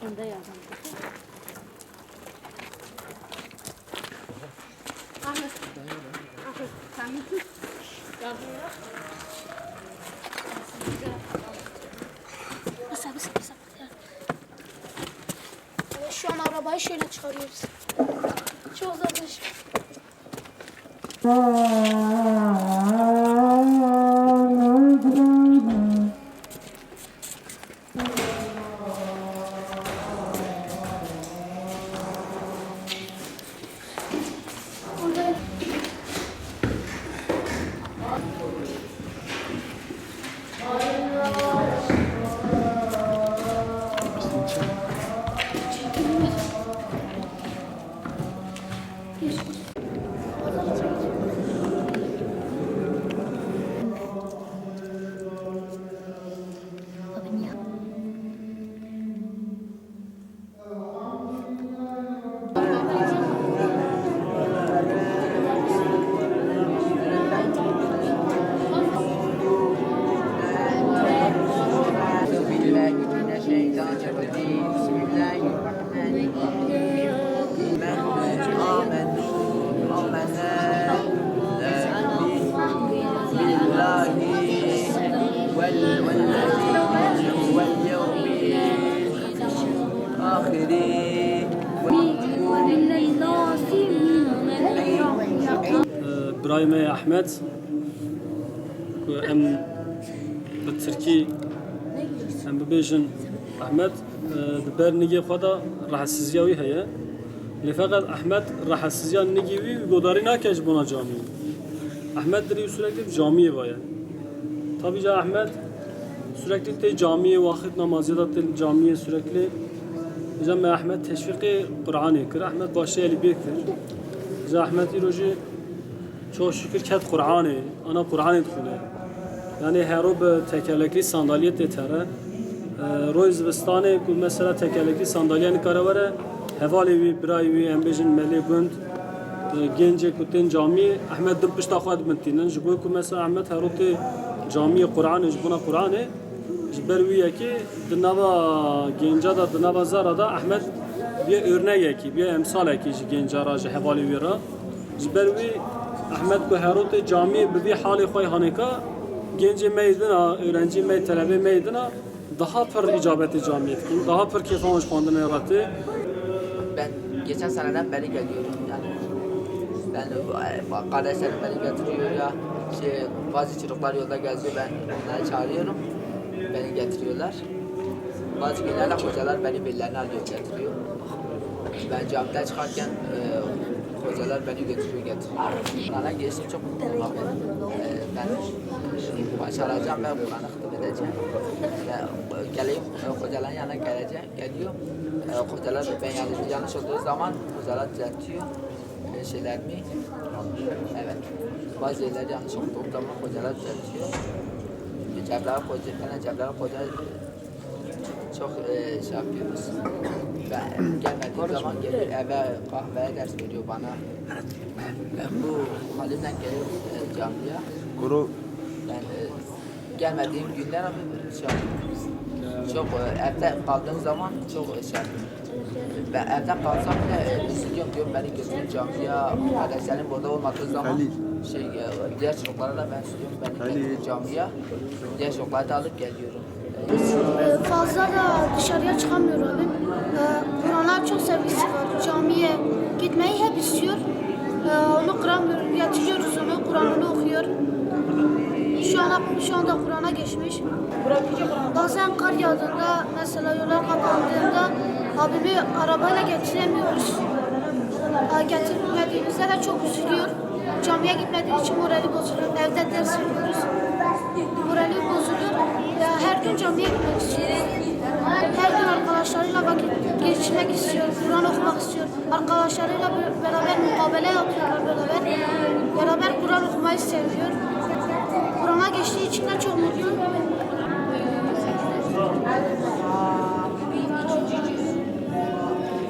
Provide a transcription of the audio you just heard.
Kendi yazdım. Ahmet. Ahmet. Sen mi tut? Yardım yap. Basa. Şu an arabayı şöyle çıkarıyoruz. Çok zor bir şey. براي مي أحمد أم بالتركي أم ببيجن أحمد دبر نجي خدا راح السزياوي هي لفقط أحمد راح السزيان نجيوي وقدري ناكش بنا جامي أحمد دري sürekli camiye var yani. Tabii ki Ahmet sürekli de camiye vakit namazı da camiye sürekli. Bizim Ahmet teşviki Kur'an'ı kır. Ahmet başı eli büyüktür. Biz Ahmet İroji çok şükür ket Kur'an'ı, ana Kur'an'ı tıkılıyor. Yani her o tekerlekli sandalye tetere. Roy zivistanı mesela tekerlekli sandalyenin karavara hevalevi, birayvi, embejin, melebund, gence kutin cami. Ahmet dım pişta xwad bintinen. Jiboy ku mesela Ahmet her o te camiye Kur'an'ı, jibuna Kur'an'ı. Jiberviye ki dınava genca da dınava zara da Ahmet bir örnek ki, bir emsal ki genca raj hevalevi ra. Jibervi Ahmet bu herote cami bir hali koy hanika genci meydana öğrenci meyd talebe meydana daha per icabeti camiye etkin daha per kefamış kondun yaratı. Ben geçen seneden beri geliyorum yani ben kardeşlerim beni getiriyor ya bazı çocuklar yolda geziyor ben onları çağırıyorum beni getiriyorlar bazı günlerde hocalar beni birilerine alıyor getiriyor ben camiden çıkarken hocalar beni getiriyor. Kur'an'a geçtim çok mutluyum abi. Ben başaracağım ve Kur'an'ı hıdım edeceğim. Geleyim hocaların yanına geliyor. Hocalar ben yanlış olduğu zaman hocalar düzeltiyor şeylerimi. Evet. Bazı yerler yanlış olduğum zaman hocalar düzeltiyor. Cebler hoca çok şey yapıyoruz. Ben gelmediğim zaman geliyor eve kahveye ders veriyor bana. Ben bu halimden geliyorum camiye. Kuru. Ben gelmediğim günler şey yapıyorum. Çok evde kaldığım zaman çok şey yapıyorum. Ben evde kalsam bile istiyorum diyorum beni götürün camiye. Kardeşlerim burada olmadığı zaman diğer çocuklara da ben istiyorum beni götürün camiye. Diğer çocukları da alıp geliyorum. Fazla da dışarıya çıkamıyor abim. Kur'an'a çok sevgisi var. Camiye gitmeyi hep istiyor. Onu Kur'an getiriyoruz onu, Kur'an'ını okuyor. Şu anda Kur'an'a geçmiş. Bazen kar yağdığında, mesela yollar kapandığında abimi arabayla getiremiyoruz. Getirmediğimizde de çok üzülüyor. Camiye gitmediği için morali bozuluyor. Evde ders veriyoruz. Morali bozuluyor. Her gün camiye gitmek istiyor. Her gün arkadaşlarıyla vakit geçirmek istiyor. Kur'an okumak istiyor. Arkadaşlarıyla beraber mukabele yapıyorlar beraber. Beraber Kur'an okumayı seviyor. Kur'an'a geçtiği için de çok mutlu.